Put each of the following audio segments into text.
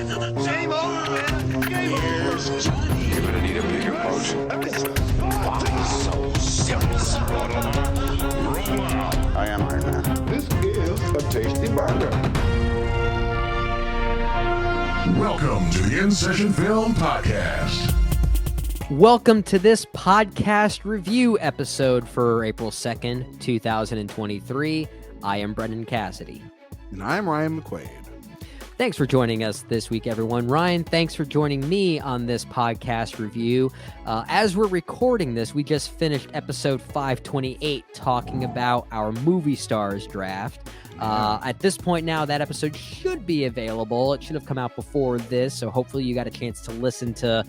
Game over, man. Game over. Johnny. You're gonna need a bigger boat. So serious. Roll out. I am Iron Man. This is a tasty burger. Welcome to the In Session Film Podcast. Welcome to this podcast review episode for April 2nd, 2023. I am Brendan Cassidy. And I'm Ryan McQuaid. Thanks for joining us this week, everyone. Ryan, thanks for joining me on this podcast review. As we're recording this, we just finished episode 528 talking about our movie stars draft. At this point now, that episode should be available. It should have come out before this, so hopefully you got a chance to listen to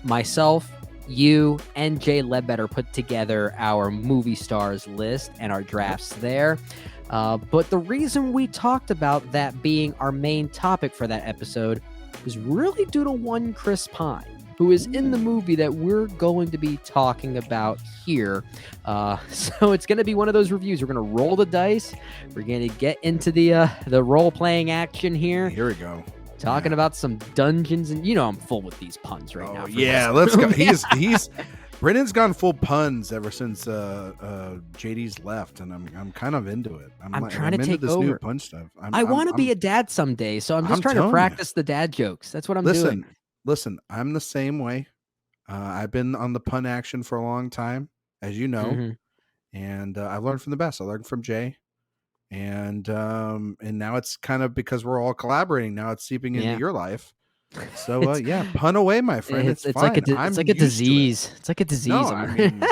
myself, you, and Jay Ledbetter put together our movie stars list and our drafts there. But the reason we talked about that being our main topic for that episode was really due to one Chris Pine, who is in the movie that we're going to be talking about here. So it's going to be one of those reviews. We're going to roll the dice. We're going to get into the role-playing action here. Here we go. Talking about some dungeons, and I'm full with these puns right now. Yeah, let's go. He's Brendan's gone full puns ever since JD's left, and I'm kind of into it. I'm trying to into take this over. new punch stuff. I want to be a dad someday, so I'm just trying to telling practice the dad jokes. That's what I'm doing. Listen, I'm the same way. I've been on the pun action for a long time, as you know, and I've learned from the best. I learned from Jay. And now it's kind of because we're all collaborating. Now it's seeping into your life. So pun away, my friend. It's like a disease. It's like a disease. No, I mean,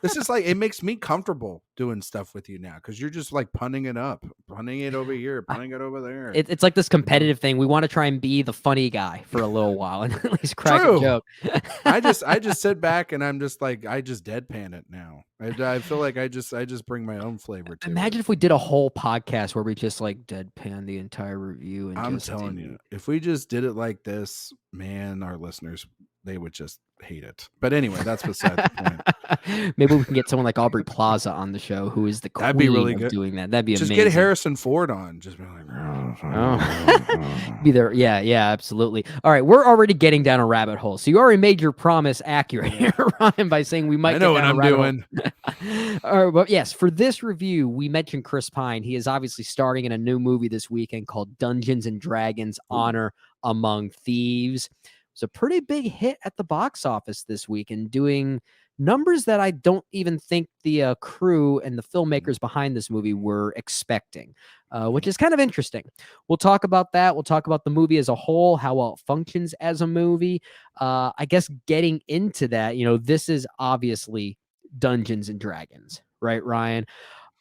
this is like, it makes me comfortable doing stuff with you now because you're just like punning it up, punning it over here, punning it over there. It's like this competitive thing. We want to try and be the funny guy for a little while and at least crack a joke. I just sit back and I'm just like, I just deadpan it now. I feel like I just bring my own flavor to Imagine if we did a whole podcast where we just like deadpan the entire review. And I'm telling you, if we just did it like this, man, our listeners, they would just hate it. But anyway, that's beside the point. Maybe we can get someone like Aubrey Plaza on the show, who is the queen That'd be really of good. doing that. That'd be just amazing. Get Harrison Ford on. Just be like, be there. Yeah, absolutely. All right, we're already getting down a rabbit hole. So you already made your promise accurate here, Ryan, by saying we might. I know what I'm doing. All right, but yes, for this review, we mentioned Chris Pine. He is obviously starring in a new movie this weekend called Dungeons and Dragons: Honor Among Thieves. It's a pretty big hit at the box office this week and doing numbers that I don't even think the crew and the filmmakers behind this movie were expecting, which is kind of interesting. We'll talk about that. We'll talk about the movie as a whole, how well it functions as a movie. I guess getting into that, this is obviously Dungeons and Dragons, right, Ryan?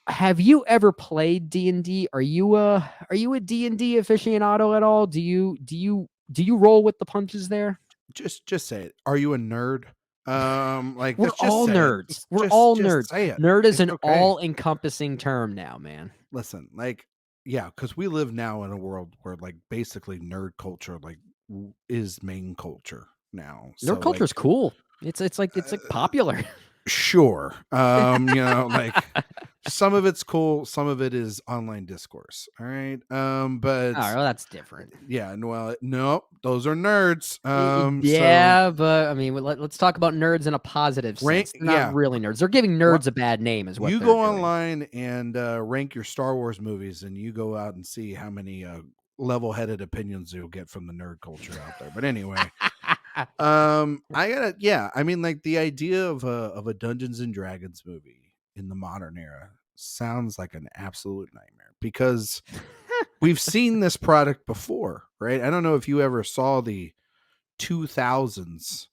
Have you ever played D&D? Are you a D&D aficionado at all? Do you roll with the punches there? Just say it. Are you a nerd? Like we're all nerds. We're all nerds. Nerd is an all-encompassing term now, man. Listen, because we live now in a world where like basically nerd culture like is main culture now. Nerd culture is cool. It's like popular. Sure. Like some of it's cool, some of it is online discourse. All right. But that's different. Yeah, no, those are nerds. But I mean, let's talk about nerds in a positive sense. Not really nerds. They're giving nerds a bad name as well. You go online and rank your Star Wars movies, and you go out and see how many level-headed opinions you'll get from the nerd culture out there. But anyway. I mean, like the idea of a Dungeons and Dragons movie in the modern era sounds like an absolute nightmare because we've seen this product before, right? I don't know if you ever saw the 2000s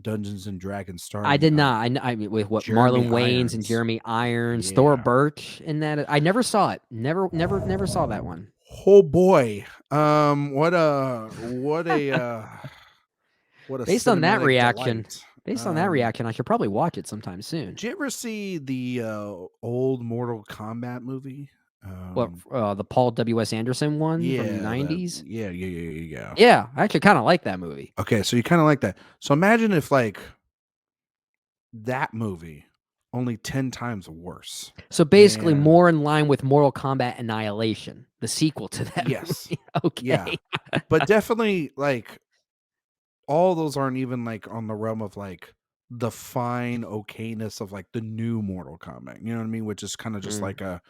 Dungeons and Dragons starring. I did not. I mean, with what Marlon Wayans and Jeremy Irons, Thor Birch, and that I never saw it. Never saw that one. Oh boy, what a based on that reaction. Delight. Based on that reaction, I should probably watch it sometime soon. Did you ever see the old Mortal Kombat movie? The Paul W.S. Anderson one from the 90s? Yeah. Yeah, I actually kind of like that movie. Okay, so you kind of like that. So imagine if like that movie only 10 times worse. So basically, And more in line with Mortal Kombat Annihilation, the sequel to that yes, movie. yeah, Okay. but definitely like all those aren't even like on the realm of like the fine okayness of like the new Mortal Kombat. You know what I mean? Which is kind of just Mm, like a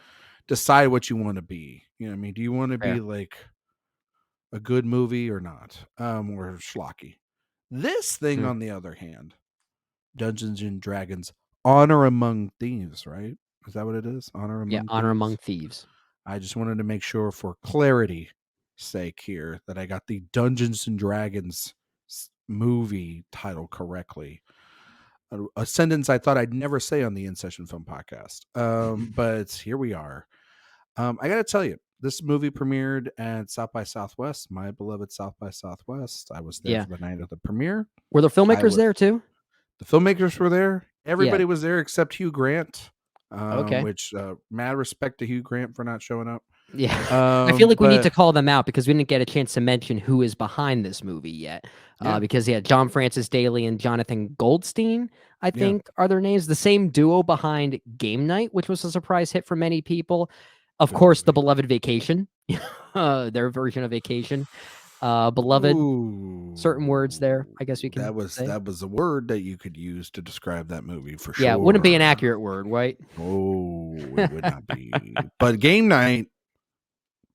decide what you want to be. You know what I mean? Do you want to be fair. like a good movie or not? Or schlocky. This thing, Mm. on the other hand, Dungeons and Dragons Honor Among Thieves, right? Is that what it is? Honor Yeah, Among Honor Among Thieves? Thieves. I just wanted to make sure for clarity sake here that I got the Dungeons and Dragons movie title correctly. A sentence I thought I'd never say on the In Session Film Podcast. But here we are. I got to tell you, this movie premiered at South by Southwest, my beloved South by Southwest. I was there Yeah. for the night of the premiere. Were the I filmmakers was there too? The filmmakers were there. Yeah. Everybody was there except Hugh Grant. Okay. Which mad respect to Hugh Grant for not showing up. Yeah. I feel like we need to But call them out because we didn't get a chance to mention who is behind this movie yet. yeah, Because John Francis Daley and Jonathan Goldstein, I yeah. think, are their names. The same duo behind Game Night, which was a surprise hit for many people. Of Good course, the movie. beloved Vacation, their version of Vacation. Beloved, certain words there, I guess we can say. That was a word that you could use to describe that movie for Yeah, sure. it wouldn't be an accurate word, right? Oh, it would not be. But Game Night,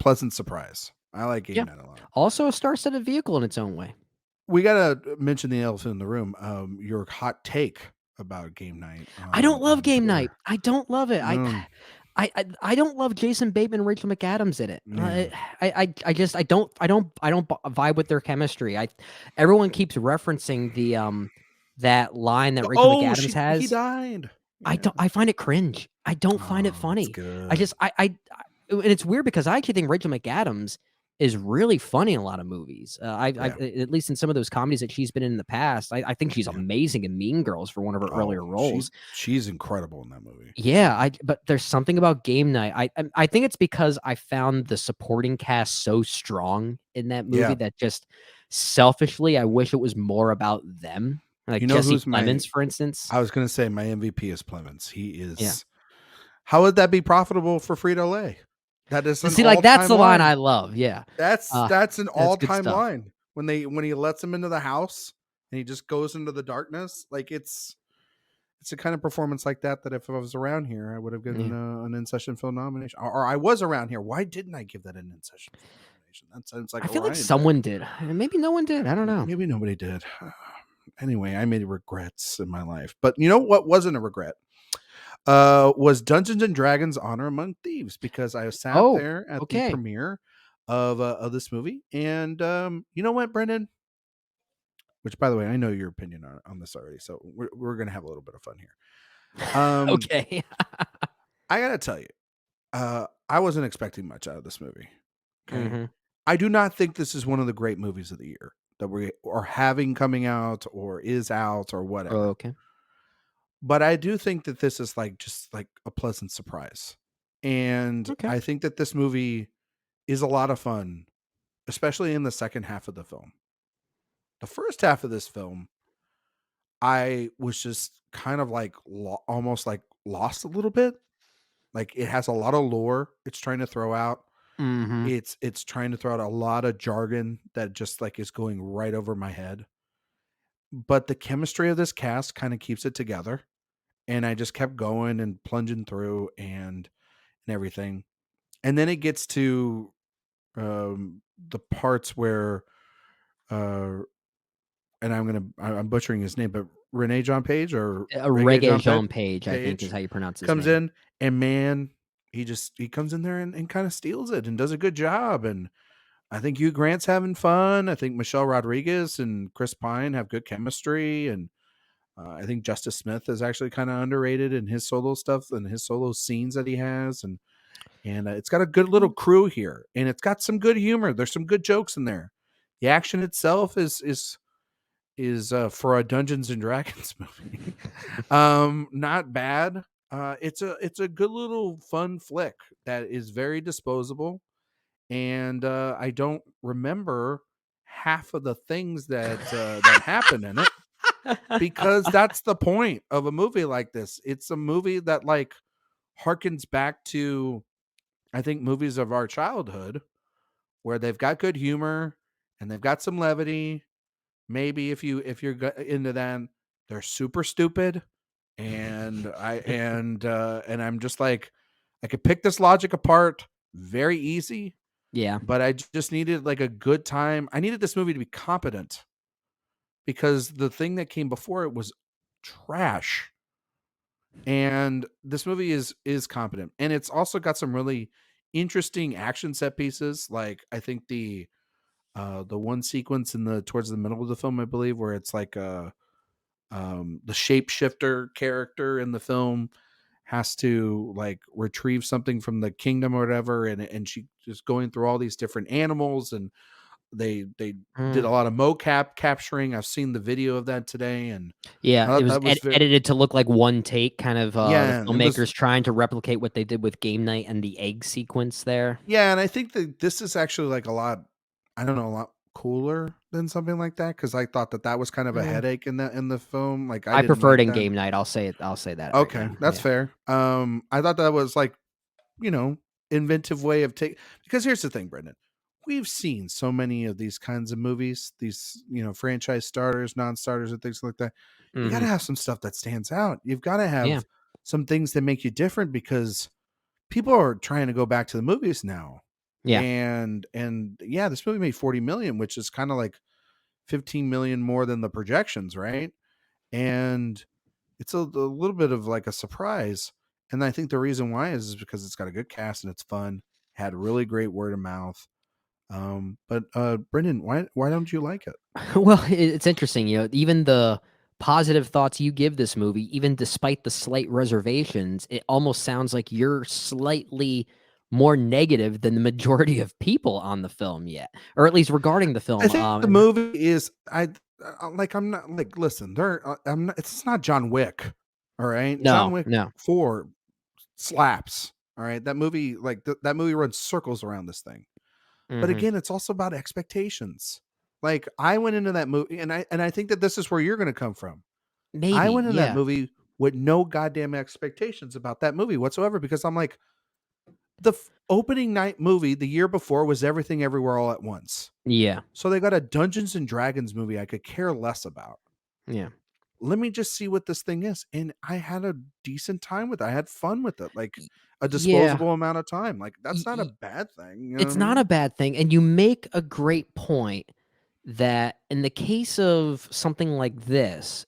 pleasant surprise. I like Game Yeah. Night a lot. Also a star-studded vehicle in its own way. We gotta mention the elephant in the room. Your hot take about Game Night. I don't love on Game Twitter. Night. I don't love it. Mm, I don't love Jason Bateman and Rachel McAdams in it. yeah. I just I don't vibe with their chemistry. Everyone keeps referencing the that line that Rachel Oh, McAdams he has. died. Yeah. I find it cringe. I don't find it Oh, funny. that's good. I just and it's weird because I actually think Rachel McAdams is really funny in a lot of movies. I at least in some of those comedies that she's been in the past. I think she's Yeah. amazing in Mean Girls for one of her earlier roles. She's incredible in that movie. Yeah, but there's something about Game Night. I think it's because I found the supporting cast so strong in that movie Yeah. that just selfishly I wish it was more about them. Like You know Jesse who's my- Plemons, for instance. I was gonna say my MVP is Plemons. He is. Yeah. How would that be profitable for Frito Lay? That is an See, like that's all-time the line line. I love. Yeah. That's an good all-time stuff. line when he lets him into the house and he just goes into the darkness. Like it's a kind of performance like that if I was around here, I would have given an In Session Film nomination. Or I was around here. Why didn't I give that an In Session Film nomination? That sounds like I feel like Orion someone did. Maybe no one did. I don't know. Maybe nobody did. Anyway, I made regrets in my life. But you know what wasn't a regret? Was Dungeons and Dragons Honor Among Thieves, because I sat there at the premiere of this movie. And you know what, Brendan? Which, by the way, I know your opinion on this already. So we're going to have a little bit of fun here. Okay. I got to tell you, I wasn't expecting much out of this movie. Okay. Mhm. I do not think this is one of the great movies of the year that we are having coming out or is out or whatever. Okay. But I do think that this is just a pleasant surprise. And Okay. I think that this movie is a lot of fun, especially in the second half of the film. The first half of this film, I was just kind of almost lost a little bit. Like, it has a lot of lore it's trying to throw out. Mhm. It's trying to throw out a lot of jargon that just is going right over my head. But the chemistry of this cast kind of keeps it together. And I just kept going and plunging through and everything. And then it gets to the parts where and I'm butchering his name, but Renee John Page or Reggae Jean Page, I think is how you pronounce his comes name. in, and man, he comes in there and kind of steals it and does a good job. And I think Hugh Grant's having fun. I think Michelle Rodriguez and Chris Pine have good chemistry, and I think Justice Smith is actually kind of underrated in his solo stuff and his solo scenes that he has, and it's got a good little crew here, and it's got some good humor. There's some good jokes in there. The action itself is for a Dungeons and Dragons movie, not bad. It's a good little fun flick that is very disposable, and I don't remember half of the things that happen in it. because that's the point of a movie like this. It's a movie that like harkens back to, I think, movies of our childhood where they've got good humor and they've got some levity. Maybe if you're into that, they're super stupid, and I'm just like, I could pick this logic apart very easy, Yeah. but I just needed like a good time. I needed this movie to be competent because the thing that came before it was trash. And this movie is competent, and it's also got some really interesting action set pieces. Like I think the one sequence in the towards the middle of the film, I believe, where it's like the shapeshifter character in the film has to like retrieve something from the kingdom or whatever, and she just going through all these different animals, and they did a lot of mocap capturing. I've seen the video of that today, and I Yeah, it thought was that was very, edited to look like one take, kind of the yeah, and this, filmmakers trying to replicate what they did with Game Night and the egg sequence there. yeah, and I think that this is actually like a lot, I don't know, a lot cooler than something like that, because I thought that that was kind of a Mm. headache in the film. Like I I didn't preferred like in that. Game Night. I'll say that right Okay, now. that's Yeah. fair. I thought that was like, you know, inventive way of take, because here's the thing, Brendan. We've seen so many of these kinds of movies, these, franchise starters, non-starters, and things like that. You got to Mhm. have some stuff that stands out. You've got to Yeah. have some things that make you different, because people are trying to go back to the movies now. Yeah. And yeah, this movie made 40 million, which is kind of like 15 million more than the projections, right? And it's a little bit of like a surprise. And I think the reason why is because it's got a good cast and it's fun, had really great word of mouth. But Brendan, why don't you like it? Well, it's interesting, even the positive thoughts you give this movie, even despite the slight reservations, it almost sounds like you're slightly more negative than the majority of people on the film yet, or at least regarding the I film. think the movie is, like, I'm not like, listen, I'm not, it's not John Wick. All right. John No, Wick no. 4 slaps. All right. That movie, like that movie runs circles around this thing. But Mhm. again, it's also about expectations. Like I went into that movie, and I think that this is where you're going to come from. I Maybe, went in that yeah. movie with no goddamn expectations about that movie whatsoever, because I'm like, the opening night movie the year before was Everything Everywhere All at Once. Yeah. So they got a Dungeons and Dragons movie I could care less about. Yeah. Let me just see what this thing is. And I had a decent time with it. I had fun with it. Like a Yeah. disposable amount of time. Like Y that's not a y bad thing. You know what I It's not mean? a bad thing, and you make a great point that in the case of something like this,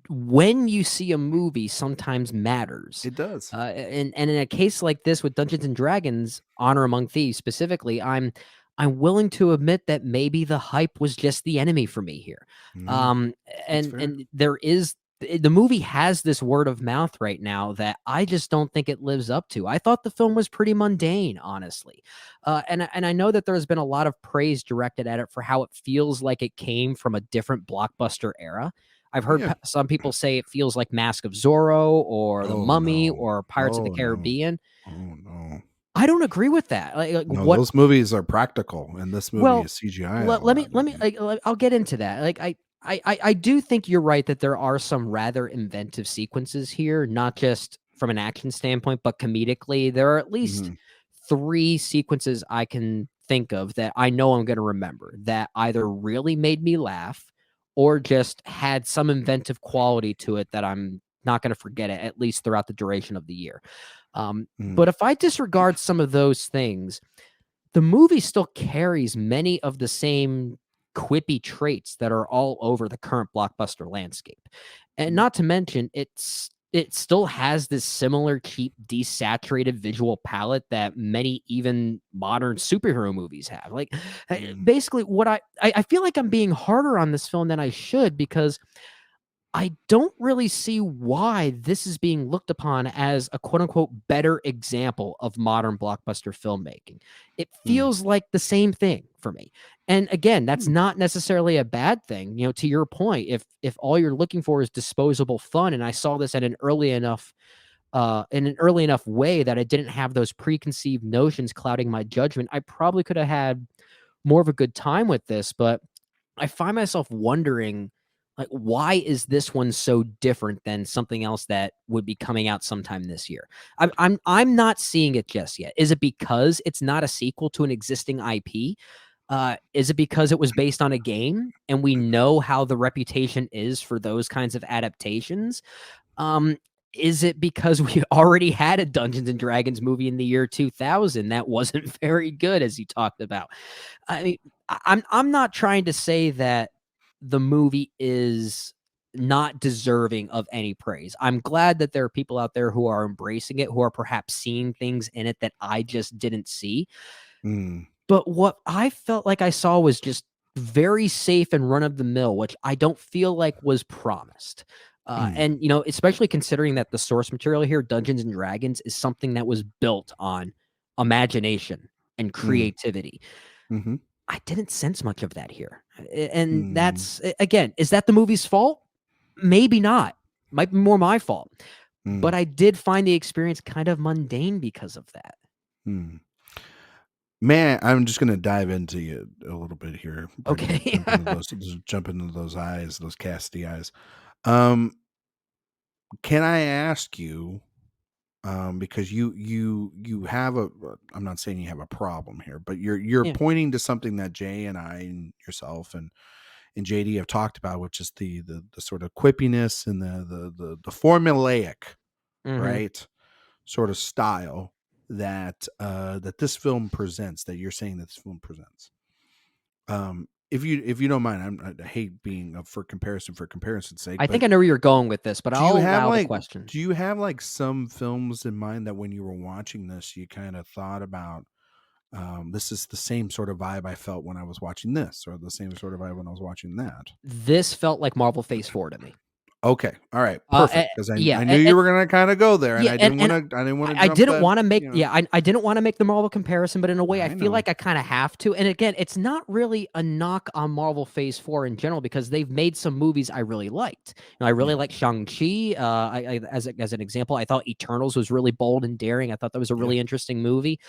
when you see a movie sometimes matters. It does. And in a case like this with Dungeons and Dragons, Honor Among Thieves specifically, I'm willing to admit that maybe the hype was just the enemy for me here. Mm, Um, that's and fair. and there is the movie has this word of mouth right now that I just don't think it lives up to. I thought the film was pretty mundane, honestly. And I know that there's been a lot of praise directed at it for how it feels like it came from a different blockbuster era. I've heard Yeah. some people say it feels like Mask of Zorro or The Oh Mummy no. or Pirates of the Oh no. Caribbean. Oh no. I don't agree with that. No, What? those movies are practical, and this movie Well, is CGI a let me lot. I let me. mean, I'll get into that. I do think you're right that there are some rather inventive sequences here, not just from an action standpoint, but comedically. There are at least mhm, 3 sequences I can think of that I know I'm going to remember that either really made me laugh or just had some inventive quality to it that I'm not going to forget it, at least throughout the duration of the year. mhm, But if I disregard some of those things, the movie still carries many of the same quippy traits that are all over the current blockbuster landscape. And mhm, not to mention, it still has this similar cheap, desaturated visual palette that many even modern superhero movies have. Like mhm, basically what I feel like I'm being harder on this film than I should because I don't really see why this is being looked upon as a quote unquote better example of modern blockbuster filmmaking. It mhm, feels like the same thing for me. And again, that's mhm, not necessarily a bad thing. To your point, if all you're looking for is disposable fun, and I saw this at an early enough in an early enough way that I didn't have those preconceived notions clouding my judgment, I probably could have had more of a good time with this. But I find myself wondering Like, why is this one so different than something else that would be coming out sometime this year? I'm not seeing it just yet. Is it because it's not a sequel to an existing IP? Is it because it was based on a game and we know how the reputation is for those kinds of adaptations? Um, is it because we already had a Dungeons and Dragons movie in the year 2000 that wasn't very good, as you talked about? I mean, I'm not trying to say that the movie is not deserving of any praise. I'm glad that there are people out there who are embracing it, who are perhaps seeing things in it that I just didn't see. Mm, But what I felt like I saw was just very safe and run of the mill, which I don't feel like was promised. mm, And especially considering that the source material here, Dungeons and Dragons, is something that was built on imagination and mm, creativity. mhm, I didn't sense much of that here. And mm, that's again, is that the movie's fault? Maybe not. Might be more my fault. But mm, I did find the experience kind of mundane because of that. mm. Man, I'm just gonna dive into you a little bit here, Brendan. Okay. Jump into those eyes, those casty eyes. Um, can I ask you, because you have I'm not saying you have a problem here, but you're Yeah. pointing to something that Jay and I and yourself and JD have talked about, which is the sort of quippiness and the formulaic, Mhm. right, sort of style that this film presents. That you're saying that this film presents. If you don't mind, I hate being up for comparison's sake, I but think I know where you're going with this, but do you I'll have allow the like question. do you have like some films in mind that when you were watching this, you kind of thought about, this is the same sort of vibe I felt when I was watching this, or the same sort of vibe when I was watching that? This felt like Marvel Phase 4 to me. Okay, all right, Eh, perfect. Because yeah, I knew you were gonna kind of go there, and yeah, and I didn't want to I jump didn't that. wanna make You know, yeah, I didn't wanna make the Marvel comparison, but in a way, I I feel know. like I kinda have to, and again, it's not really a knock on Marvel Phase 4 in general because they've made some movies I really liked. I really Yeah, liked Shang-Chi, as an example, I thought Eternals was really bold and daring, I thought that was a yeah. really interesting movie.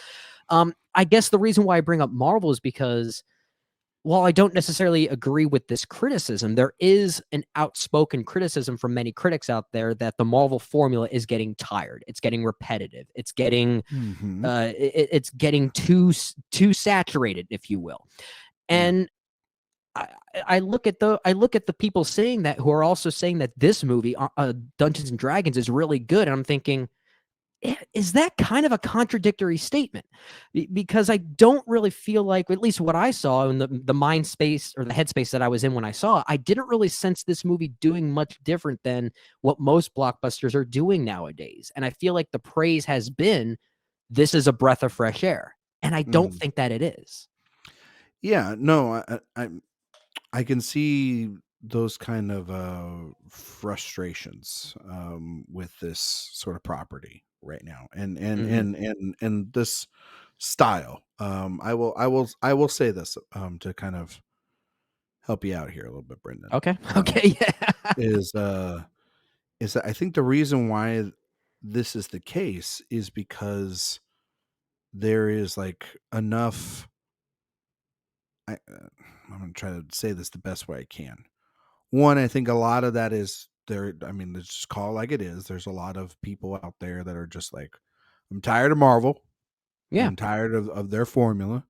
I guess the reason why I bring up Marvel is because while I don't necessarily agree with this criticism, there is an outspoken criticism from many critics out there that the Marvel formula is getting tired. It's getting repetitive. It's getting Mm-hmm. it's getting too saturated, if you will. Yeah. And I, I look at the people saying that who are also saying that this movie, Dungeons and Dragons, is really good. And I'm thinking, is that kind of a contradictory statement? Because I don't really feel like, at least what I saw in the mind space or the headspace that I was in when I saw it, I didn't really sense this movie doing much different than what most blockbusters are doing nowadays. And I feel like the praise has been, this is a breath of fresh air. And I don't Mm. think that it is. Yeah. No, I can see those kind of frustrations with this sort of property right now, Mhm. and this style. I will say this to kind of help you out here a little bit, Brendan. Okay. Okay. Yeah. Is is that I think the reason why this is the case is because there is like enough. I'm gonna try to say this the best way I can. One, I think a lot of that is there. I mean, let's just call it like it is. There's a lot of people out there that are just like, I'm tired of Marvel. Yeah. I'm tired of their formula.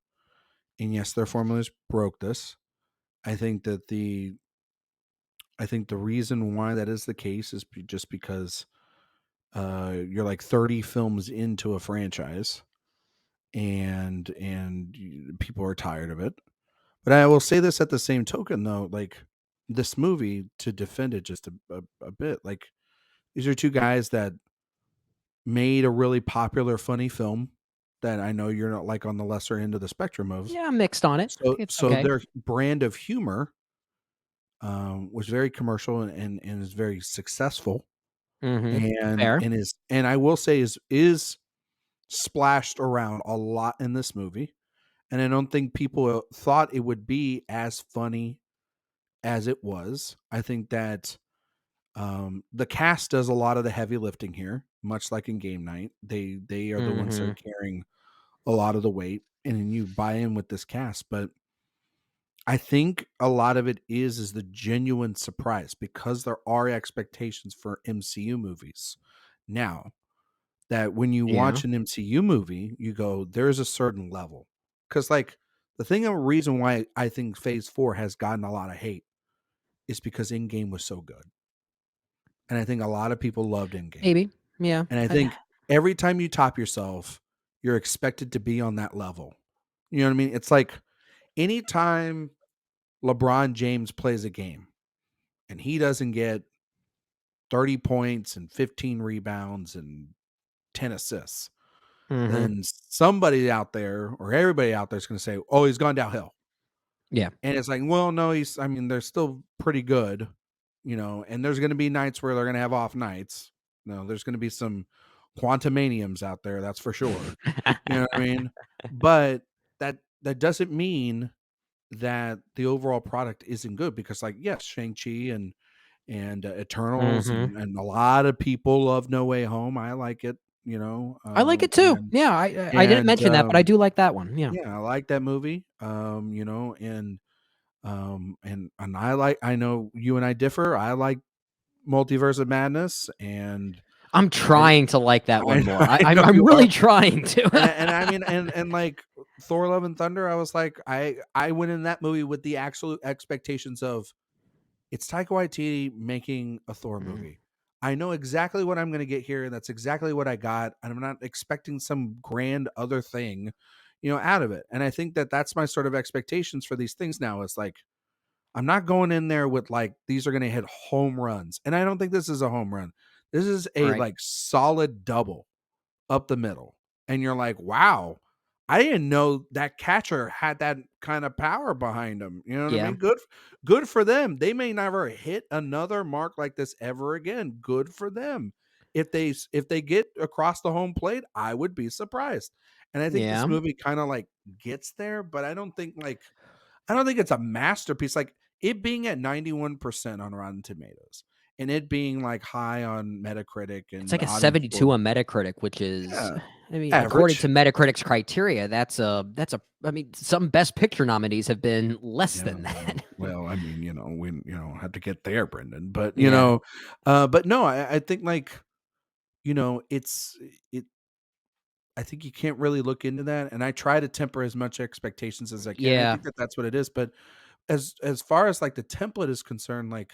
And yes, their formulas broke this. I think that I think the reason why that is the case is just because you're like 30 films into a franchise, and people are tired of it. But I will say this at the same token, though, like this movie, to defend it just a bit, like these are two guys that made a really popular, funny film that I know you're not like on the lesser end of the spectrum of. Yeah. I'm mixed on it. So, It's so okay. their brand of humor was very commercial and is very successful, Hmm. Fair. and I will say is splashed around a lot in this movie, and I don't think people thought it would be as funny as it was. I think that the cast does a lot of the heavy lifting here, much like in Game Night. They are the ones that are Hmm. carrying a lot of the weight, and you buy in with this cast. But I think a lot of it is the genuine surprise because there are expectations for MCU movies. Now, that when you Yeah. watch an MCU movie, you go, there's a certain level. Because, like, the reason why I think Phase 4 has gotten a lot of hate is because Endgame was so good. And I think a lot of people loved Endgame. Maybe. Yeah. And I think every time you top yourself, you're expected to be on that level. You know what I mean? It's like anytime LeBron James plays a game and he doesn't get 30 points and 15 rebounds and 10 assists, Mhm. then somebody out there or everybody out there is going to say, oh, he's gone downhill. Yeah. And it's like, well, no, they're still pretty good, and there's going to be nights where they're going to have off nights. There's going to be some quantumaniums out there. That's for sure. You know what I mean? But that doesn't mean that the overall product isn't good because, like, yes, Shang-Chi and Eternals Mhm. and a lot of people love No Way Home. I like it, I like it too. and Yeah, I didn't and mention that, but I do like that one. Yeah. yeah, I like that movie. And I know you and I differ. I like Multiverse of Madness, and I'm I trying to like that one more. I I'm know I'm you really are. trying to. And I mean, and like Thor: Love and Thunder, I was like, I went in that movie with the absolute expectations of it's Taika Waititi making a Thor Mm, movie. I know exactly what I'm going to get here, and that's exactly what I got. And I'm not expecting some grand other thing, out of it. And I think that that's my sort of expectations for these things now. It's like I'm not going in there with like these are going to hit home runs, and I don't think this is a home run. This is a right. like solid double up the middle. And you're like, wow, I didn't know that catcher had that kind of power behind him. You know what I Yeah. mean? Good for them. They may never hit another mark like this ever again. Good for them. If they get across the home plate, I would be surprised. And I think this Yeah. movie kind of like gets there, but I don't think it's a masterpiece. Like it being at 91% on Rotten Tomatoes and it being like high on Metacritic It's and like the a audience 72 score. on Metacritic, which is, Yeah. I mean, according Average. to Metacritic's criteria, I mean, some Best Picture nominees have been less Yeah, than that. well, I mean, we have to get there, Brendan. But Yeah. but no, I think like, it's it I think you can't really look into that. And I try to temper as much expectations as I can. I Yeah. think that that's what it is. But as far as like the template is concerned, like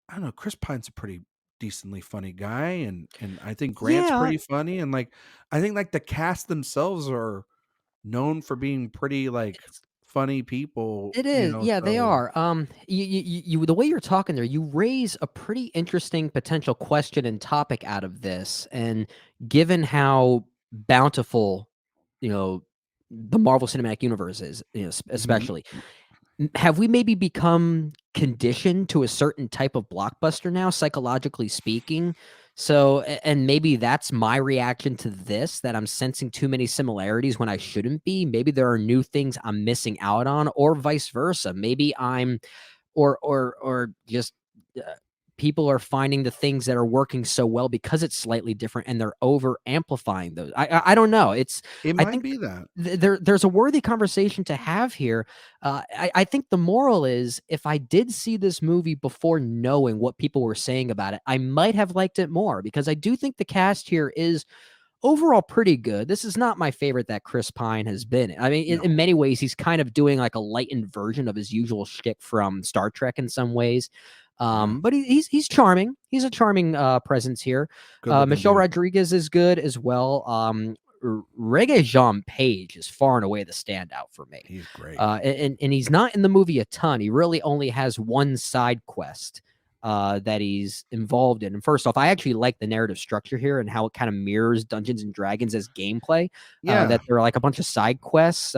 I don't know, Chris Pine's a pretty decently funny guy, and I think Grant's Yeah. pretty funny, and like I think like the cast themselves are known for being pretty like funny people, It is. Yeah, they so are. The way you're talking there, you raise a pretty interesting potential question and topic out of this. And given how bountiful, you know, the Marvel Cinematic Universe is, mhm. especially, have we maybe become conditioned to a certain type of blockbuster now, psychologically speaking? So, and maybe that's my reaction to this, that I'm sensing too many similarities when I shouldn't be. Maybe there are new things I'm missing out on, or vice versa. Maybe I'm, or just people are finding the things that are working so well because it's slightly different, and they're over amplifying those. I don't know. It I might think be that. there's a worthy conversation to have here. I think the moral is, if I did see this movie before knowing what people were saying about it, I might have liked it more, because I do think the cast here is overall pretty good. This is not my favorite that Chris Pine has been in. I mean, in No. many ways, he's kind of doing like a lightened version of his usual shtick from Star Trek in some ways. Yeah. But he's charming. He's a charming presence here. Good looking Michelle dude. Rodriguez is good as well. Reggae Jean Page is far and away the standout for me. He's great. And he's not in the movie a ton. He really only has one side quest that he's involved in. And first off, I actually like the narrative structure here and how it kind of mirrors Dungeons and Dragons as gameplay. Yeah. That there are like a bunch of side quests.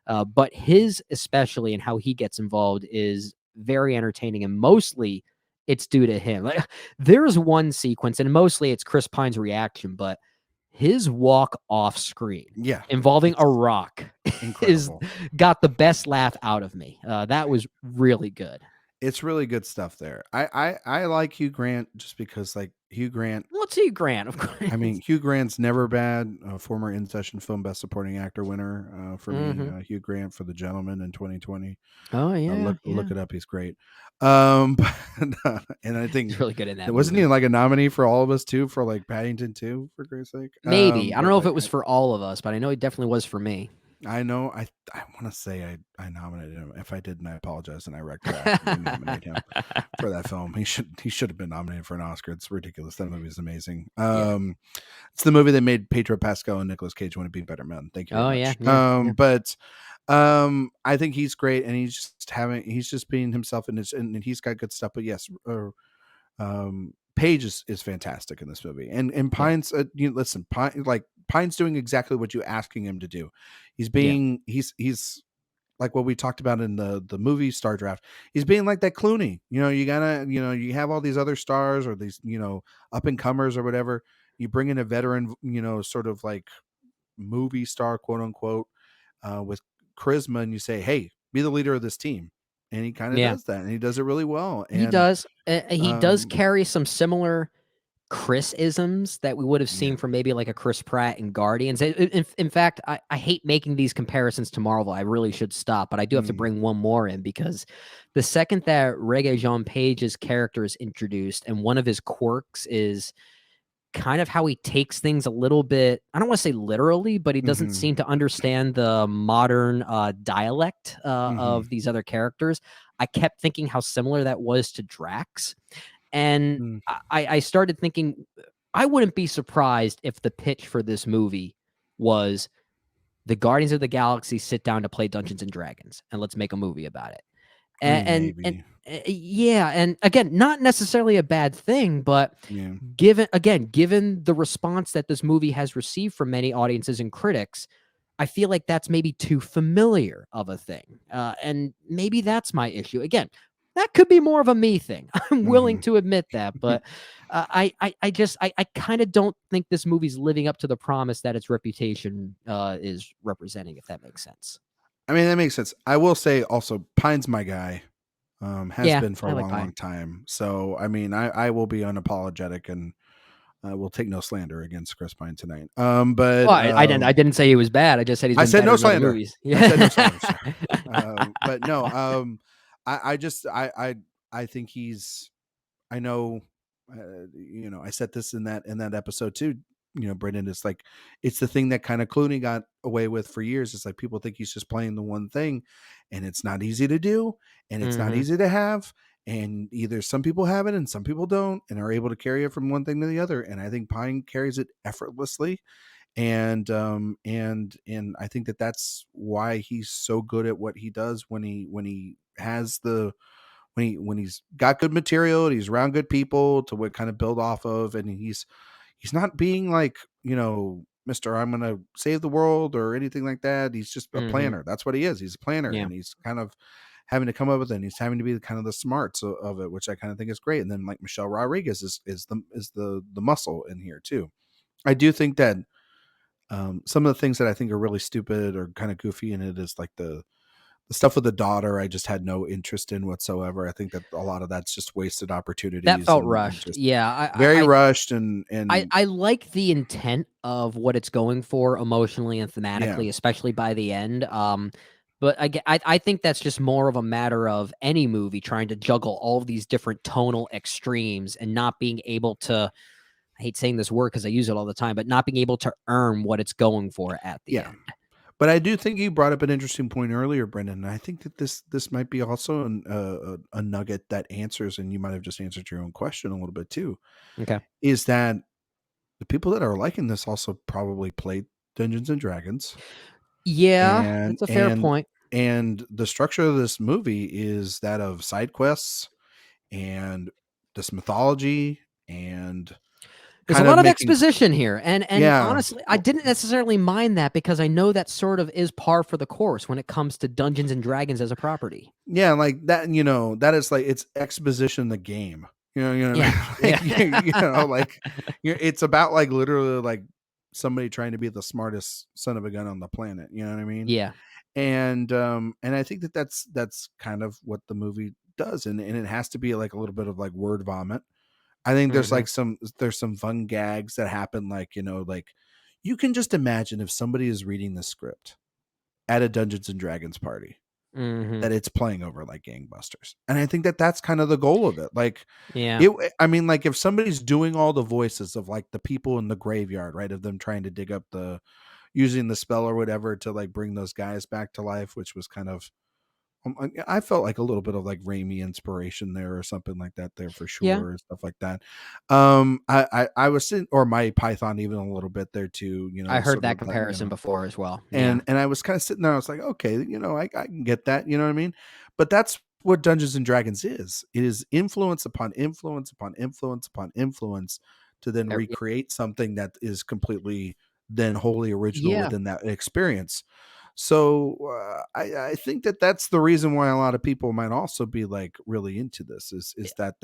But his especially, and how he gets involved, is very entertaining, and mostly it's due to him. Like, there's one sequence, and mostly it's Chris Pine's reaction, but his walk off screen Yeah. involving a It's rock is incredible. got the best laugh out of me. That was really good. It's really good stuff there. I like Hugh Grant just because like Hugh Grant. Let's see, Grant, of course. I mean, Hugh Grant's never bad. Former In Session Film Best Supporting Actor winner for me. Hugh Grant for The Gentleman in 2020. Oh yeah, Look it up. He's great. And I think he's really good in that. wasn't movie. he like a nominee for all of us too, for like Paddington 2, for Christ's sake? Maybe I don't but, know if like, it was for all of us, but I know it definitely was for me. I know. I want to say I nominated him. If I didn't, I apologize, and I retroactively nominate him for that film. He should have been nominated for an Oscar. It's ridiculous. That movie is amazing. It's the movie that made Pedro Pascal and Nicolas Cage want to be better men. Thank you very much. Yeah. But I think he's great, and he's just being himself, and he's got good stuff. But yes, Page is fantastic in this movie, and Pine's listen, Pine's doing exactly what you're asking him to do. He's being he's like what we talked about in the movie Star Draft. He's being like that Clooney. You gotta, you have all these other stars or these, up and comers or whatever. You bring in a veteran, sort of like movie star, quote unquote, with charisma, and you say, hey, be the leader of this team. And he kind of does that, and he does it really well. And he does. He does carry some similar Chris-isms that we would have seen from maybe like a Chris Pratt in Guardians. In fact, I hate making these comparisons to Marvel. I really should stop, but I do have to bring one more in, because the second that Regé-Jean Page's character is introduced, and one of his quirks is kind of how he takes things a little bit, I don't want to say literally, but he doesn't seem to understand the modern dialect of these other characters. I kept thinking how similar that was to Drax. And I started thinking, I wouldn't be surprised if the pitch for this movie was the Guardians of the Galaxy sit down to play Dungeons and Dragons, and let's make a movie about it. And again, not necessarily a bad thing, but given the response that this movie has received from many audiences and critics, I feel like that's maybe too familiar of a thing. And maybe that's my issue. Again, that could be more of a me thing. I'm willing to admit that, but I kind of don't think this movie's living up to the promise that its reputation is representing, if that makes sense. I mean, that makes sense. I will say also, Pine's my guy. Has been for a long time. So, I mean, I will be unapologetic, and will take no slander against Chris Pine tonight. But I didn't say he was bad. I just said he's been I said no slander. Movies. I said no slander. But no, I think he's, I know, I said this in that episode too, Brendan, it's like, it's the thing that kind of Clooney got away with for years. It's like, people think he's just playing the one thing, and it's not easy to do, and it's not easy to have. And either some people have it and some people don't, and are able to carry it from one thing to the other. And I think Pine carries it effortlessly. And I think that's why he's so good at what he does when he has when he's got good material and he's around good people to what kind of build off of. And he's not being like, Mr. I'm going to save the world or anything like that. He's just a planner. That's what he is. He's a planner, and he's kind of having to come up with it. And he's having to be kind of the smarts of it, which I kind of think is great. And then like Michelle Rodriguez is the muscle in here too. I do think that some of the things that I think are really stupid or kind of goofy in it is like the stuff with the daughter. I just had no interest in whatsoever. I think that a lot of that's just wasted opportunities. That felt rushed. Very rushed. And I like the intent of what it's going for emotionally and thematically, especially by the end. But I think that's just more of a matter of any movie trying to juggle all of these different tonal extremes and not being able to, I hate saying this word because I use it all the time, but not being able to earn what it's going for at the end. But I do think you brought up an interesting point earlier, Brendan. And I think that this might be also a nugget that answers, and you might have just answered your own question a little bit too. Okay. Is that the people that are liking this also probably played Dungeons and Dragons. Yeah, that's a fair point. And the structure of this movie is that of side quests and this mythology, and there's a lot of exposition here. And honestly, I didn't necessarily mind that, because I know that sort of is par for the course when it comes to Dungeons and Dragons as a property. Yeah, like that, that is like, it's exposition the game. It's about like literally like somebody trying to be the smartest son of a gun on the planet. You know what I mean? Yeah. And I think that's kind of what the movie does. And it has to be like a little bit of like word vomit. I think there's some fun gags that happen, like, like you can just imagine if somebody is reading the script at a Dungeons and Dragons party that it's playing over like gangbusters. And I think that that's kind of the goal of it. Like Yeah. I mean, like if somebody's doing all the voices of like the people in the graveyard, right, of them trying to dig up using the spell or whatever to like bring those guys back to life, which was kind of I felt like a little bit of like Raimi inspiration there or something like that there for Yeah. sure and stuff like that. I was sitting, or my Python even a little bit there too, I heard sort that of like, comparison before as well. Yeah. and I was kind of sitting there, I was like, okay, I can get that, you know what I mean? But that's what Dungeons and Dragons is. It is influence upon influence upon influence upon influence to then Er, recreate something that is completely then wholly original Yeah. within that experience. So I think that that's the reason why a lot of people might also be like really into this is that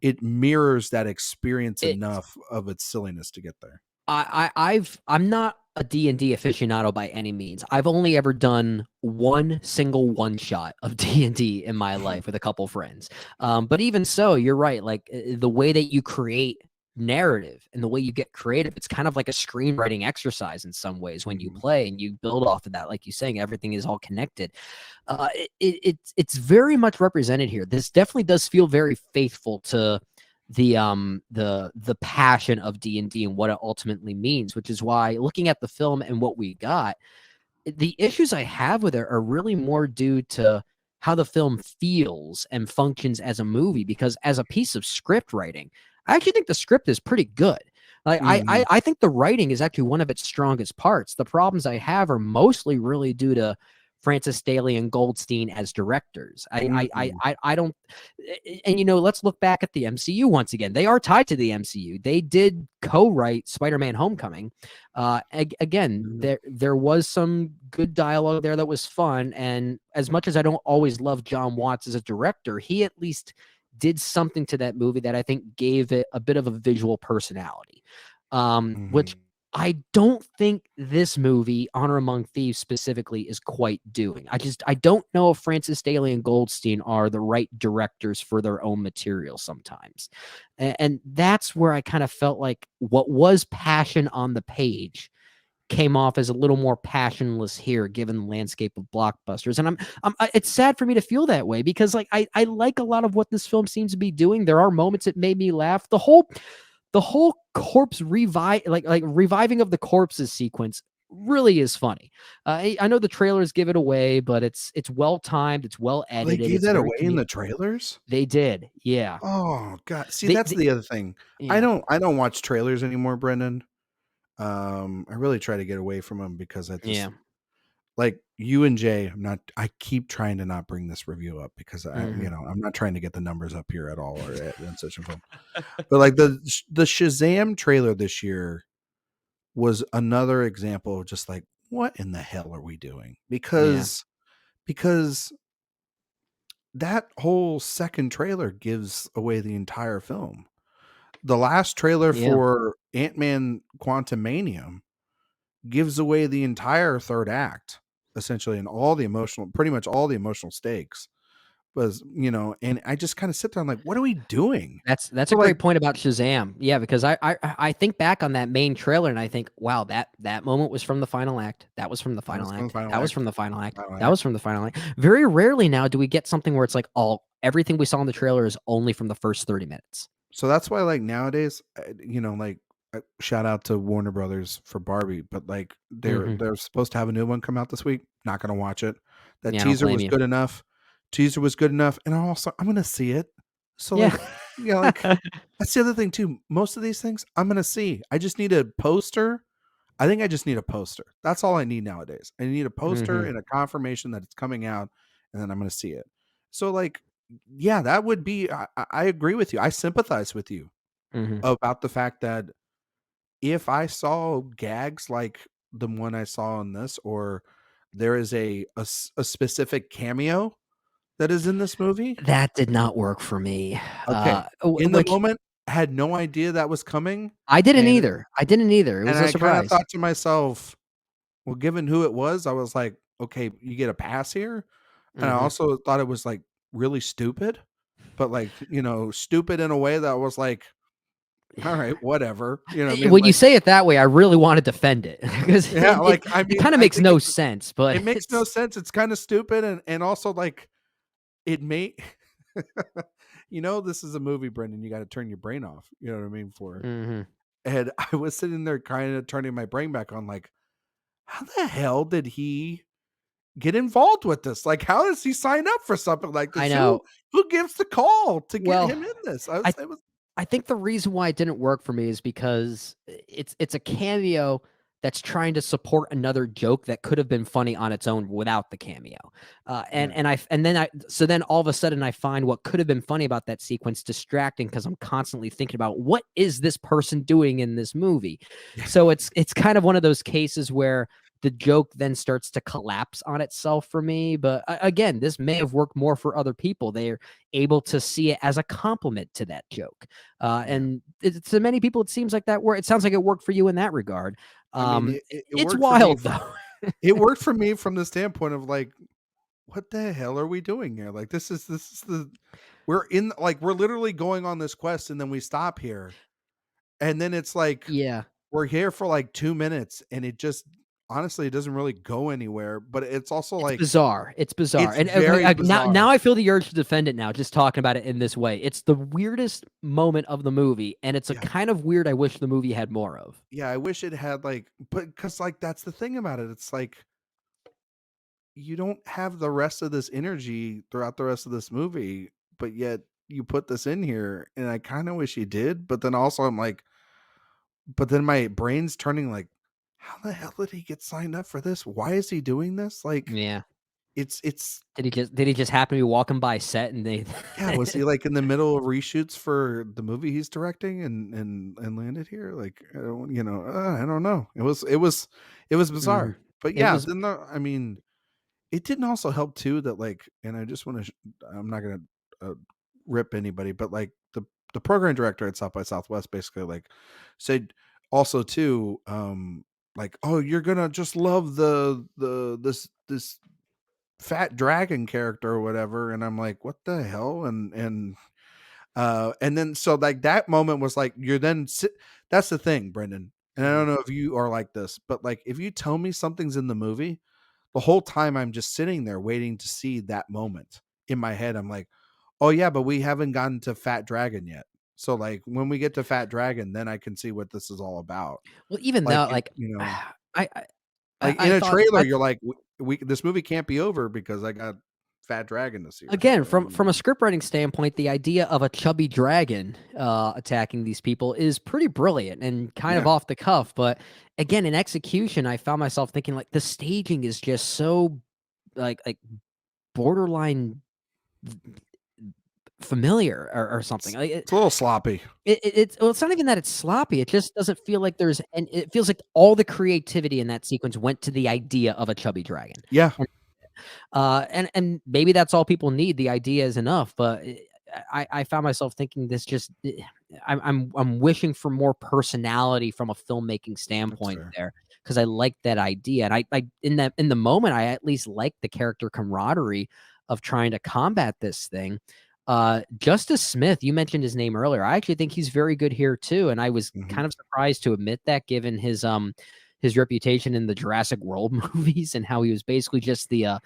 it mirrors that experience It, enough of its silliness to get there. I'm not a D&D aficionado by any means. I've only ever done one single one shot of D&D in my life with a couple friends. But even so, you're right. Like the way that you create narrative and the way you get creative, it's kind of like a screenwriting exercise in some ways when you play and you build off of that. Like you're saying, everything is all connected. It's very much represented here. This definitely does feel very faithful to the passion of D&D and what it ultimately means, which is why looking at the film and what we got, the issues I have with it are really more due to how the film feels and functions as a movie, because as a piece of script writing, I actually think the script is pretty good. Like I think the writing is actually one of its strongest parts. The problems I have are mostly really due to Francis Daley and Goldstein as directors. I don't, and let's look back at the MCU once again. They are tied to the MCU. They did co-write Spider-Man: Homecoming. Again, there was some good dialogue there that was fun, and as much as I don't always love John Watts as a director, he at least did something to that movie that I think gave it a bit of a visual personality, which I don't think this movie, Honor Among Thieves specifically, is quite doing. I don't know if Francis Daley and Goldstein are the right directors for their own material sometimes. And that's where I kind of felt like what was passion on the page came off as a little more passionless here, given the landscape of blockbusters. And it's sad for me to feel that way, because like I like a lot of what this film seems to be doing. There are moments that made me laugh. The whole corpse reviving of the corpses sequence really is funny. I know the trailers give it away, but it's well timed, it's well They edited, gave it's that very away in the trailers? They did, yeah. Oh god. See, They, that's they the other thing. yeah, I don't watch trailers anymore, Brendan. I really try to get away from them because I just yeah. like you and Jay, I keep trying to not bring this review up because Mhm. I'm not trying to get the numbers up here at all or in such a film. But like the Shazam trailer this year was another example of just like, what in the hell are we doing? Yeah. Because that whole second trailer gives away the entire film. The last trailer Yeah. for Ant-Man Quantumanium gives away the entire third act, essentially, and pretty much all the emotional stakes was, and I just kind of sit there, I'm like, what are we doing? That's So a like, great point about Shazam. Yeah, because I think back on that main trailer and I think, wow, that moment was from the final act. That was from the that was final from the act. final That was act. from the final act. Final That was act. from the final act. Very rarely now do we get something where it's like everything we saw in the trailer is only from the first 30 minutes. So that's why, like nowadays, shout out to Warner Brothers for Barbie, but like Mhm. they're supposed to have a new one come out this week. Not gonna watch it. That Yeah, I don't teaser blame was you. good enough. Teaser was good enough, and I'm gonna see it. So Yeah. like, like that's the other thing too. Most of these things I'm gonna see. I just need a poster. I think I just need a poster. That's all I need nowadays. I need a poster Mhm. and a confirmation that it's coming out, and then I'm gonna see it. So like, yeah, that would be. I agree with you. I sympathize with you Mhm. about the fact that if I saw gags like the one I saw in this, or there is a specific cameo that is in this movie, That did not work for me. okay, in the Which moment, had no idea that was coming, I didn't and either. I didn't either. It was a I kind of surprise. thought to myself, well, given who it was, I was like, okay, you get a pass here, and I Mhm. also thought it was like really stupid, but like stupid in a way that was like. all right, whatever. You know what I mean? When you Like, say it that way, I really want to defend it because yeah, like, I it mean, kind of I makes think no sense, but it makes no it's sense. It's kind of stupid, and also like it may, this is a movie, Brendan. You got to turn your brain off. You know what I mean? For Mhm. and I was sitting there kind of turning my brain back on, like, how the hell did he get involved with this? Like, how does he sign up for something like I this? Who know. who gives the call to get Well, him in this? I It was I think the reason why it didn't work for me is because it's a cameo that's trying to support another joke that could have been funny on its own without the cameo. yeah, So then all of a sudden I find what could have been funny about that sequence distracting because I'm constantly thinking about what is this person doing in this movie. yeah, So it's kind of one of those cases where the joke then starts to collapse on itself for me. But again, this may have worked more for other people. They're able to see it as a compliment to that joke. yeah. And to many people, it seems like it sounds like it worked for you in that regard. I mean, it It's worked for me. wild though. It worked for me from the standpoint of like, what the hell are we doing here? Like, this is the we're literally going on this quest, and then we stop here, and then it's like Yeah, we're here for like 2 minutes, and it just honestly it doesn't really go anywhere. But it's also it's like bizarre. It's bizarre. it's And very now bizarre. I feel the urge to defend it now, just talking about it in this way. It's the weirdest moment of the movie, and it's a Yeah. kind of weird I wish the movie had more of. Yeah, I wish it had like, but because like that's the thing about it. It's like you don't have the rest of this energy throughout the rest of this movie, but yet you put this in here, and I kind of wish you did. But then also I'm like, but then my brain's turning like, how the hell did he get signed up for this? Why is he doing this? Like, Yeah. it's Did he just happen to be walking by set and they yeah. Was he like in the middle of reshoots for the movie he's directing and landed here? Like, I don't know. It was Mhm. bizarre. But It yeah, was I mean, it didn't also help too that like, and I just want to, I'm not gonna uh, rip anybody, but like the program director at South by Southwest basically like said also too, like, oh, you're gonna just love this fat dragon character or whatever, and I'm like, what the hell, and then so like that moment was like that's the thing, Brendan, and I Mhm. don't know if you are like this, but like if you tell me something's in the movie the whole time I'm just sitting there waiting to see that moment in my head. I'm like, oh yeah, but we haven't gotten to Fat Dragon yet. So like when we get to Fat Dragon, then I can see what this is all about. well, even Like though, like, I I like I in a thought trailer, I you're like, we this movie can't be over because I got Fat Dragon to see or again, something. from a script writing standpoint, the idea of a chubby dragon, attacking these people is pretty brilliant and kind of Yeah, off the cuff, but again, in execution, I found myself thinking, like, the staging is just so, like, borderline familiar or something. Like, it's a little sloppy. it's not even that it's sloppy, it just doesn't feel like there's and it feels like all the creativity in that sequence went to the idea of a chubby dragon. Yeah, And maybe that's all people need. The idea is enough, but I found myself thinking this just I'm wishing for more personality from a filmmaking that's standpoint fair. there because I like that idea, and I in the moment I at least like the character camaraderie of trying to combat this thing. Justice Smith, you mentioned his name earlier. I actually think he's very good here too, and I was Hmm. kind of surprised to admit that given his reputation in the Jurassic World movies and how he was basically just the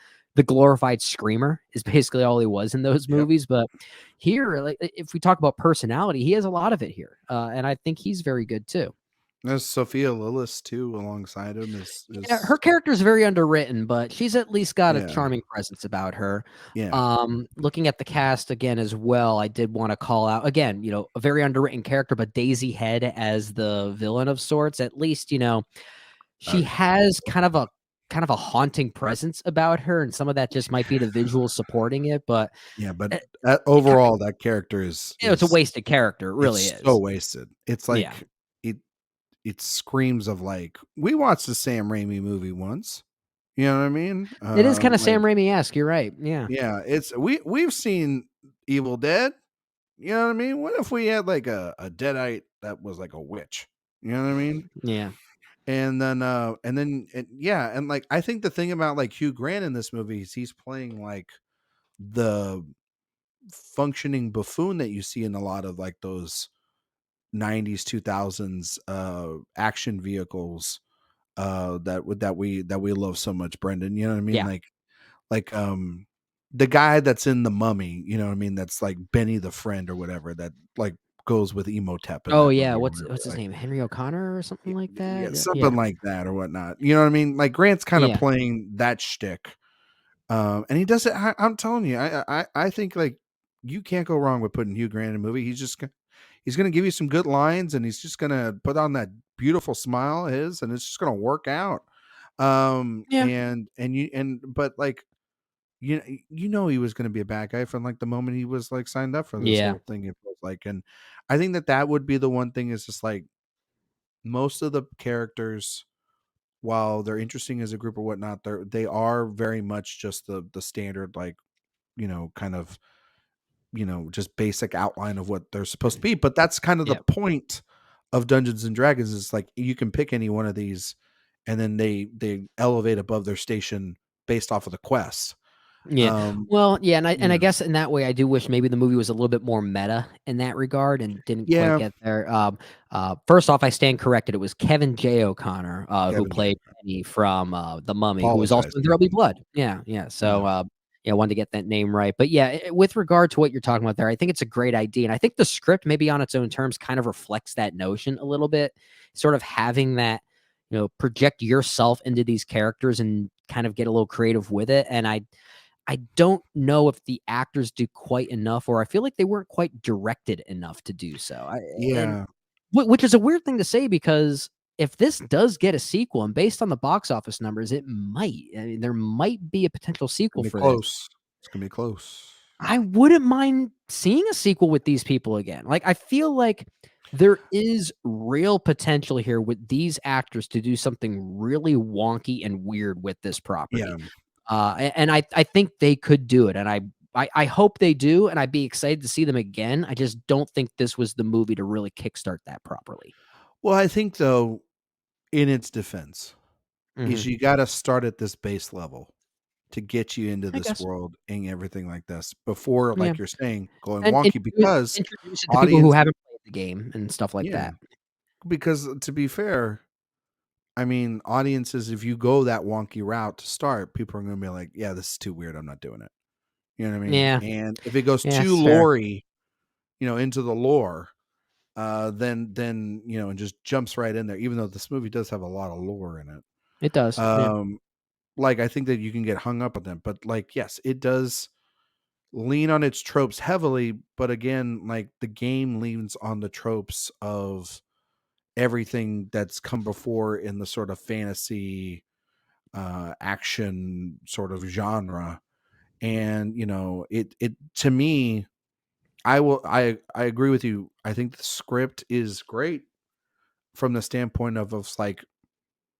glorified screamer is basically all he was in those Yep. movies. But here, like if we talk about personality, he has a lot of it here, and I think he's very good too. There's Sophia Lillis too alongside him Yeah, her is character is very underwritten, but she's at least got a yeah, charming presence about her. yeah. Looking at the cast again as well, I did want to call out again, a very underwritten character, but Daisy Head as the villain of sorts. At least, Oh she has kind of a haunting presence about her, and some of that just might be the visuals supporting it, but yeah, but it, that it ki overall, that character it's a is wasted character, it really it's so is. wasted. It's Yeah. like it screams of like we watched the Sam Raimi movie once. You know what I mean? It is kinda Like Sam Raimi-esque, you're right, yeah. yeah, it's we've seen Evil Dead. You know what I mean? What if we had like a deadite that was like a witch? You know what I mean? Yeah. Yeah, and like I think the thing about like Hugh Grant in this movie is he's playing like the functioning buffoon that you see in a lot of like those 90s 2000s action vehicles that we love so much, Brendan. You know what I mean? Yeah. Like the guy that's in The Mummy, you know what I mean? That's like Benny the Friend or whatever that like goes with Emotep in Oh that yeah. movie. Or What's whatever. his Like, name? Henry O'Connor or something like yeah, that. something Yeah. like that or whatnot. You know what I mean? Like Grant's kind of Yeah. playing that shtick. And he does it. I'm telling you, I think like you can't go wrong with putting Hugh Grant in a movie. He's gonna give you some good lines, and he's just gonna put on that beautiful smile of his, and it's just gonna work out. Yeah. But like you know he was gonna be a bad guy from like the moment he was like signed up for this Yeah. whole thing. It was like, and I think that would be the one thing is just like most of the characters, while they're interesting as a group or whatnot, they are very much just the standard like kind of just basic outline of what they're supposed to be. But that's kind of the Yeah. point of Dungeons and Dragons is like you can pick any one of these, and then they elevate above their station based off of the quest. Yeah. Um, Well, yeah, and I yeah, guess in that way, I do wish maybe the movie was a little bit more meta in that regard and didn't quite yeah, get there. First off, I stand corrected. It was Kevin J. O'Connor who Kevin J. played Penny from The Mummy, who was also Apologize, in There Will Be Kevin. Blood. Yeah, yeah. Yeah, So, yeah, I wanted to get that name right. But yeah, with regard to what you're talking about there, I think it's a great idea, and I think the script, maybe on its own terms, kind of reflects that notion a little bit. Sort of having that, project yourself into these characters and kind of get a little creative with it, and I don't know if the actors do quite enough, or I feel like they weren't quite directed enough to do so. And yeah. which is a weird thing to say because if this does get a sequel, and based on the box office numbers, it might. I mean, there might be a potential It's sequel gonna be for this. close. It's gonna be close. I wouldn't mind seeing a sequel with these people again. Like, I feel like there is real potential here with these actors to do something really wonky and weird with this Yeah. property. And I think they could do it, and I hope they do, and I'd be excited to see them again. I just don't think this was the movie to really kickstart that properly. Well, I think though, in its defense, is Mhm. you got to start at this base level to get you into I this guess. world and everything like this before, Yeah, like you're saying, going and wonky because introduce it to people who audience, haven't played the game and stuff like yeah, that. because to be fair, I mean, audiences, if you go that wonky route to start, people are going to be like, yeah, this is too weird. I'm not doing it. You know what I mean? Yeah, And if it goes yeah, too it's fair. lore-y, into the lore, then, and just jumps right in there, even though this movie does have a lot of lore in it. It does, yeah. Um, like I think that you can get hung up on them, but like, yes, it does lean on its tropes heavily, but again, like the game leans on the tropes of everything that's come before in the sort of fantasy action sort of genre. And it to me, I agree with you. I think the script is great from the standpoint of like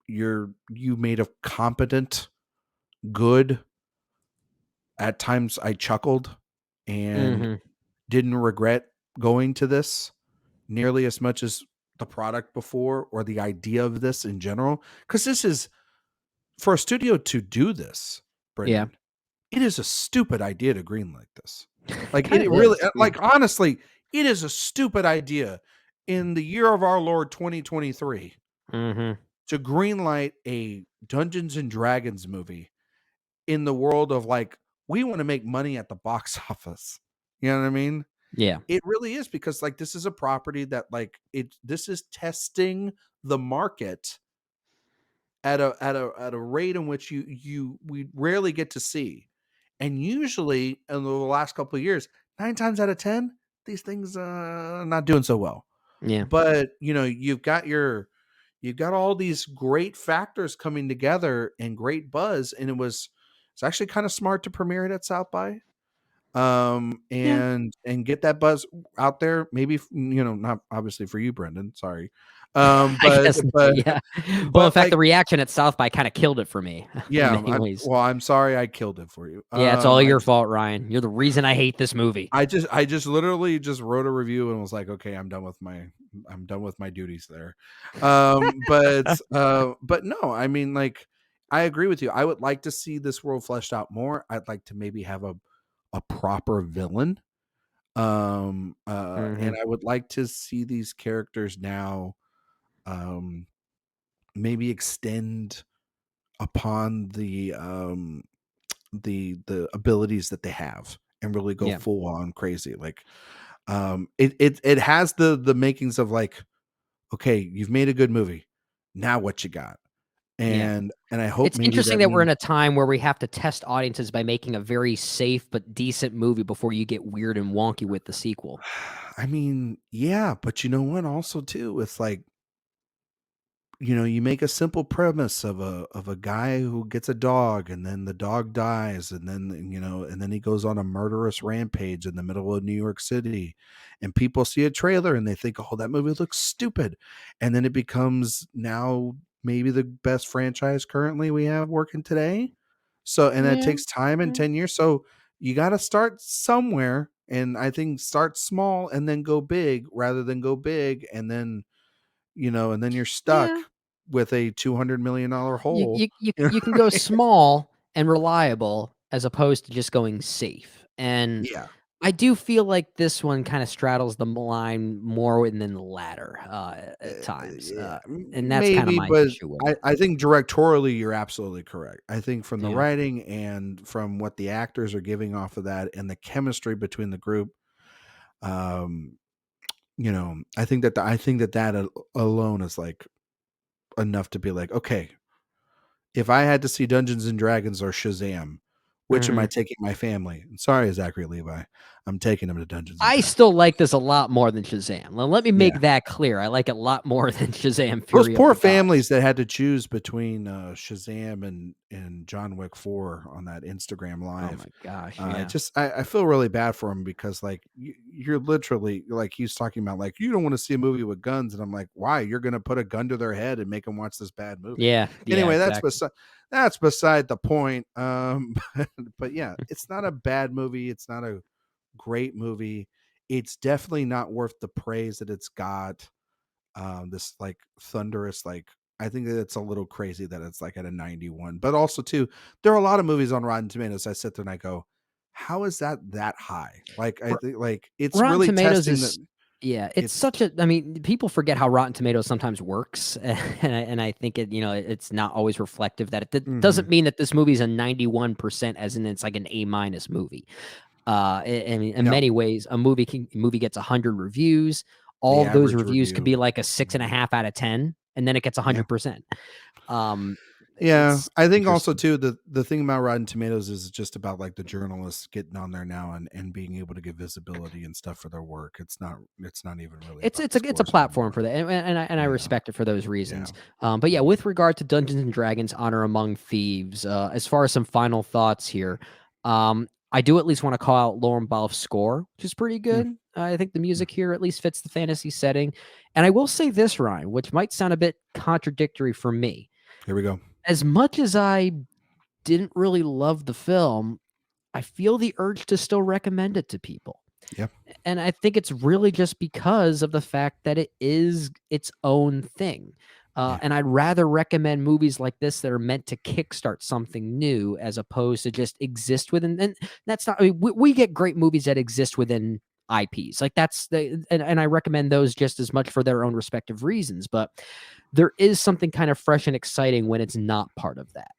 you made a competent, good, at times I chuckled and Mhm. didn't regret going to this nearly as much as the product before or the idea of this in general. Because this is for a studio to do this, Yeah. Brendan, it is a stupid idea to greenlight this. Like Kinda it really, is, yeah. like honestly, it is a stupid idea in the year of our Lord 2023 Mhm. to greenlight a Dungeons and Dragons movie in the world of like we want to make money at the box office. You know what I mean? Yeah. It really is because like this is a property that like this is testing the market at a rate in which we rarely get to see. And usually in the last couple of years, 9 times out of 10, these things not doing so well. Yeah. But, you've got all these great factors coming together and great buzz and it's actually kind of smart to premiere it at South by Yeah. and get that buzz out there, maybe not obviously for you, Brendan, sorry, I guess not, yeah. Well, in but fact, like the reaction at South by kinda killed it for me in yeah, many ways. I'm sorry I killed it for you. Yeah, it's all your fault, Ryan. You're the reason I hate this movie. I just literally just wrote a review and was like, okay, I'm done with my duties there. But no, I mean, like, I agree with you. I would like to see this world fleshed out more. I'd like to maybe have a proper villain. And I would like to see these characters now maybe extend upon the abilities that they have and really go Yeah. full on crazy. Like it has the makings of like, okay, you've made a good movie. Now what you got? Yeah. And I hope It's maybe interesting that that we're in means, a time where we have to test audiences by making a very safe but decent movie before you get weird and wonky with the sequel. I mean, yeah, but you know what? Also, too, it's like, you make a simple premise of a guy who gets a dog, and then the dog dies, and then and then he goes on a murderous rampage in the middle of New York City, and people see a trailer and they think, oh, that movie looks stupid, and then it becomes now maybe the best franchise currently we have working today. So, and that Yeah. takes time and 10 years. So you got to start somewhere, and I think start small and then go big, rather than go big and then and then you're stuck Yeah. with a $200 million You hole. you you you can go small and reliable as opposed to just going safe, and Yeah. I do feel like this one kinda straddles the line more than the latter, at times, Yeah, and that's kinda maybe, my but issue with it. I think directorially you're absolutely correct. I think from the Yeah. writing and from what the actors are giving off of that and the chemistry between the group, um, I think that alone is like enough to be like, okay, if I had to see Dungeons and Dragons or Shazam, which am I Mhm. taking my family? And sorry, Zachary Levi, I'm taking them to Dungeons and I Dragons. still like this a lot more than Shazam. Let me Yeah. make that clear. I like it a lot more than Shazam: Those Fury of poor the Gods. families that had to choose between Shazam and John Wick 4 on that Instagram Oh live. my gosh, yeah. I feel really bad for him because like you're literally like he's talking about like you don't want to see a movie with guns, and I'm like, why? You're gonna put a gun to their head and make them watch this bad movie. Yeah, yeah, Anyway, exactly. that's beside the point. But yeah, it's not a bad movie. It's not a great movie. It's definitely not worth the praise that it's got. This like thunderous, like I think that it's a little crazy that it's like at a 91. But also too, there are a lot of movies on Rotten Tomatoes I sit there and I go, how is that high? Like I R think like it's Rotten really Tomatoes testing that is yeah, it's it's such a I mean, people forget how Rotten Tomatoes sometimes works, and I think it's not always reflective that doesn't mhm, mean that this movie's a 91% as in it's like an A minus movie. I mean, in no, many ways, a movie gets 100 reviews. the All of those average reviews could be review. like a Mhm. 6.5 out of 10, and then it gets Yeah. 100%. Um, Yeah, it's I think also interesting. too the thing about Rotten Tomatoes is just about like the journalists getting on there now and being able to get visibility and stuff for their work. It's not even really It's about it's the a it's a scores platform anymore. for that, and I Yeah, respect it for those yeah. reasons. But yeah, Mhm, with regard to Dungeons and Dragons: Honor Among Thieves, as far as some final thoughts here, I do at least want to call out Lauren Balfe's score, which is pretty mm, good. I think the mm. music here at least fits the fantasy setting, and I will say this, Ryan, which might sound a bit contradictory for me. Here we go. As much as I didn't really love the film, I feel the urge to still recommend it to people. Yeah, And I think it's really just because of the fact that it is its own thing. yeah. And I'd rather recommend movies like this that are meant to kickstart something new as opposed to just exist within. And that's not, I mean, we get great movies that exist within IPs. Like and I recommend those just as much for their own respective reasons. But there is something kind of fresh and exciting when it's not part of that.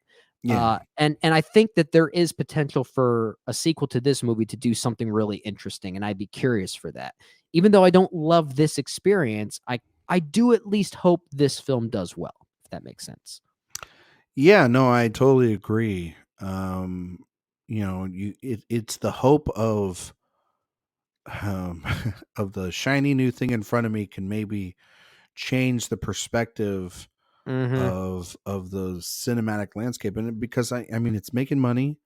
Yeah. And I think that there is potential for a sequel to this movie to do something really interesting, and I'd be curious for that. Even though I don't love this experience, I do at least hope this film does well, if that makes sense. Yeah, no, I totally agree. It's the hope of um of the shiny new thing in front of me can maybe change the perspective Mhm. of the cinematic landscape. And because I mean it's making money,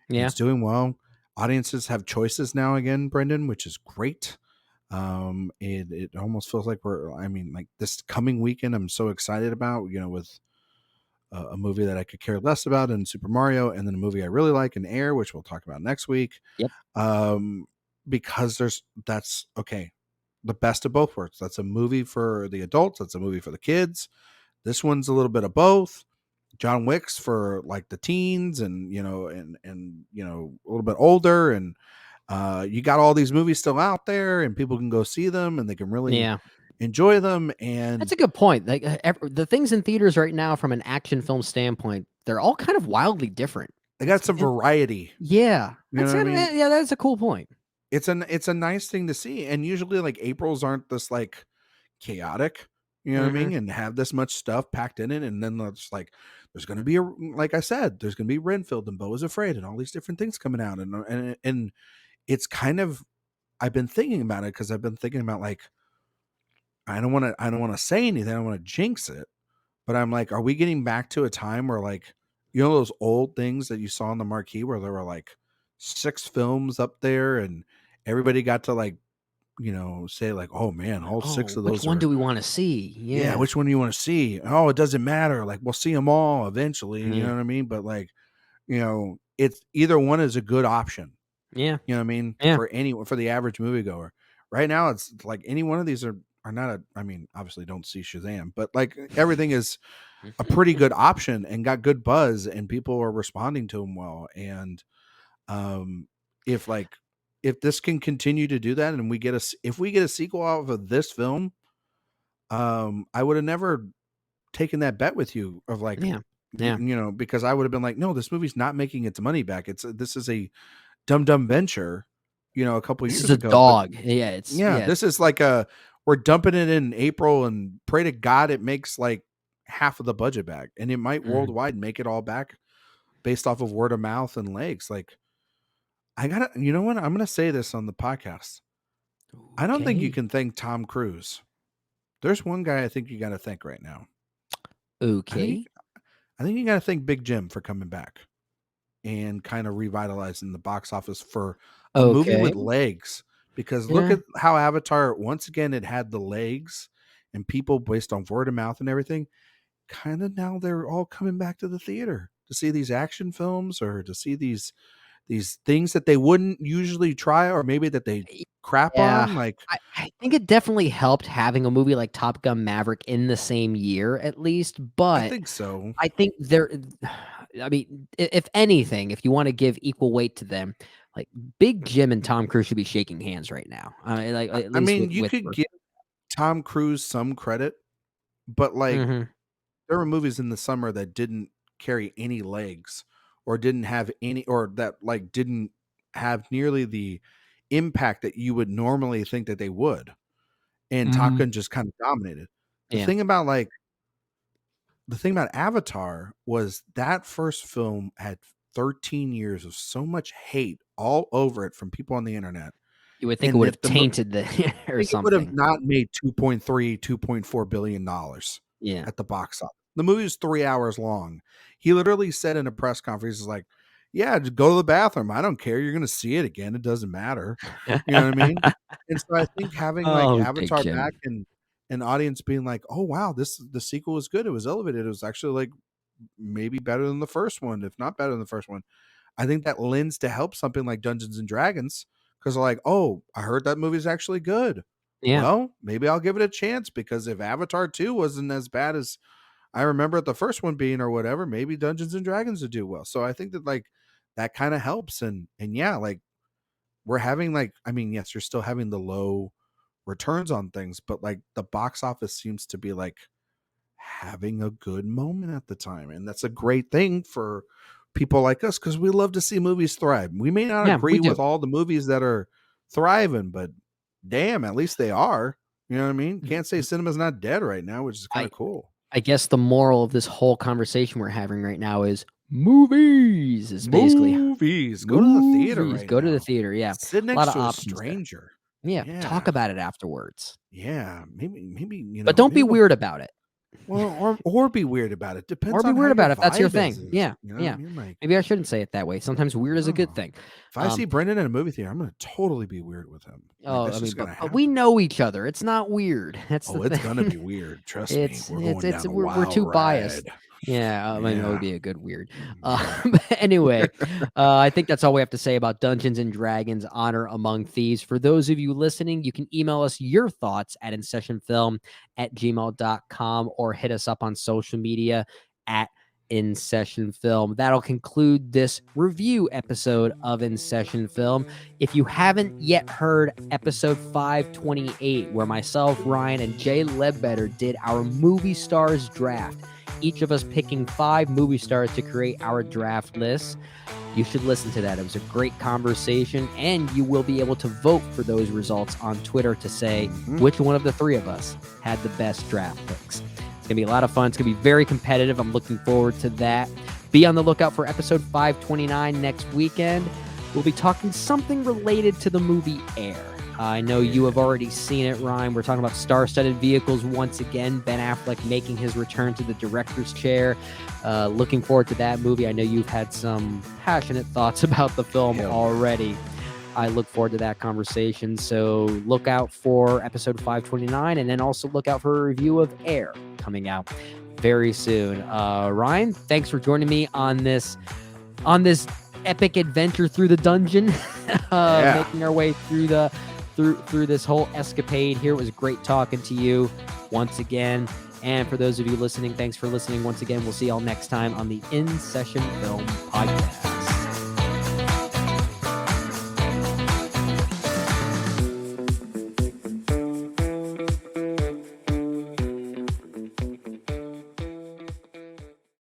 Yeah. it's doing well. Audiences have choices now again, Brendan, which is great. It almost feels like I mean, like this coming weekend, I'm so excited about, with a movie that I could care less about in Super Mario, and then a movie I really like in Air, which we'll talk about next week. Yep. Um, because that's okay, the best of both worlds. That's a movie for the adults. That's a movie for the kids. This one's a little bit of both. John Wick's for like the teens, and a little bit older, and You got all these movies still out there, and people can go see them, and they can really Yeah. enjoy them. And That's a good point. Like the things in theaters right now, from an action film standpoint, they're all kind of wildly different. they got some And- variety. Yeah, You know that's what I mean? yeah, that's a cool point. It's a nice thing to see. And usually, like, Aprils aren't this like chaotic. You know what I Mhm. mean? And have this much stuff packed in it, and then it's like there's going to be like I said, there's going to be Renfield and Beau is Afraid and all these different things coming out, and it's kind of I've been thinking about it because I've been thinking about like I don't want to say anything, I don't want to jinx it, but I'm like, are we getting back to a time where, like, you know, those old things that you saw on the marquee where there were like 6 films up there, and everybody got to, like, you know, say like, oh man, all 6 Oh, of which those one are, do we want to see? yeah, Yeah. which one do you want to see? Oh, it doesn't matter. Like, we'll see them all eventually. You Yeah. know what I mean? But like, you know, it's either one is a good option. Yeah. You know what I mean? Yeah. For anyone, for the average moviegoer. Right now, it's like any one of these are not a. I mean, obviously, don't see Shazam, but like everything is a pretty good option and got good buzz, and people are responding to them well. And um, if like if this can continue to do that, and if we get a sequel out of this film, I would have never taken that bet with you of like, Yeah. Yeah. you know, because I would have been like, no, this movie's not making its money back. This is a dumb venture, you know, a couple This is years a ago. But dog. Yeah. It's yeah, yeah. this is like we're dumping it in April and pray to God it makes like half of the budget back, and it might Mhm. worldwide make it all back based off of word of mouth and legs. Like, you know what? I'm going to say this on the podcast. I don't think you Okay. can thank Tom Cruise. There's one guy I think you got to thank right now. Okay. I think you got to thank Big Jim for coming back and kind of revitalizing the box office for a movie Okay. with legs. Because look Yeah. at how Avatar, once again, it had the legs, and people, based on word of mouth and everything, kind of now they're all coming back to the theater to see these action films or to see these things that they wouldn't usually try, or maybe that they crap Yeah. on. Like, I think it definitely helped having a movie like Top Gun Maverick in the same year, at least. I But think so. I think I mean, if anything, if you want to give equal weight to them, like Big Jim and Tom Cruise should be shaking hands right now. Like at I least mean, you with could give Tom Cruise some credit, but like, Mhm. there were movies in the summer that didn't carry any legs, or didn't have any, or that like didn't have nearly the impact that you would normally think that they would. And Top Mhm. Gun just kind of dominated. The Yeah. thing about like the thing about Avatar was that first film had 13 years of so much hate all over it from people on the internet. You would think it And would if have tainted the I or think it would have something. not made 2.4 billion dollars Yeah. at the box office. The movie is 3 hours long. He literally said in a press conference, he's like, yeah, just go to the bathroom. I don't care. You're going to see it again. It doesn't matter. You know what I mean? And so I think having like Oh, Big Avatar back Jim. and an audience being like, oh wow, the sequel was good. It was elevated. It was actually like maybe better than the first one, if not better than the first one. I think that lends to help something like Dungeons and Dragons, because they're like, oh, I heard that movie's actually good. Yeah. Well, maybe I'll give it a chance, because if Avatar 2 wasn't as bad as I remember the first one being or whatever, maybe Dungeons and Dragons would do well. So I think that like that kind of helps. And yeah, like we're having like, I mean, yes, you're still having the low returns on things, but like the box office seems to be like having a good moment at the time. And that's a great thing for people like us, because we love to see movies thrive. We may not Yeah, we agree with do. all the movies that are thriving, but damn, at least they are. You know what I mean? Can't say cinema's not dead right now, which is kind I of cool. I guess the moral of this whole conversation we're having right now is movies is basically Movies. Go to the theater right Go to the now. theater. Yeah. Sit A lot next of to a options there. stranger. Yeah. Talk Yeah. about it afterwards. Yeah. Maybe, you But know, don't maybe be we'll, weird about it. well, or be weird about it. Or Depends be on how weird your about it if that's your vibe thing. Yeah. you know what Yeah. I mean? Like, Maybe I shouldn't say it that way. Sometimes weird is a good oh, thing. if I see Brendan in a movie theater, I'm going to totally be weird with him. Like, Oh, that's I mean, just going to but happen. we know each other. It's not weird. That's Oh, the it's thing. going to be weird. Trust me. We're going down a we're wild too biased. ride. Yeah, I mean, it would Yeah. be a good weird. Yeah. But anyway, I think that's all we have to say about Dungeons and Dragons Honor Among Thieves. For those of you listening, you can email us your thoughts at InSessionFilm@gmail.com or hit us up on social media at In Session Film. That'll conclude this review episode of In Session Film. If you haven't yet heard episode 528, where myself, Ryan, and Jay Ledbetter did our movie stars draft, each of us picking 5 movie stars to create our draft list, you should listen to that. It was a great conversation, and you will be able to vote for those results on Twitter to say which one of the 3 of us had the best draft picks. It's going to be a lot of fun. It's going to be very competitive. I'm looking forward to that. Be on the lookout for episode 529 next weekend. We'll be talking something related to the movie Air. I know you have already seen it, Ryan. We're talking about star-studded vehicles once again. Ben Affleck making his return to the director's chair. Looking forward to that movie. I know you've had some passionate thoughts about the film already. I look forward to that conversation. So look out for episode 529, and then also look out for a review of Air coming out very soon. Ryan, thanks for joining me on this epic adventure through the dungeon, making our way through this whole escapade here. It was great talking to you once again. And for those of you listening, thanks for listening once again. We'll see y'all next time on the In Session Film Podcast.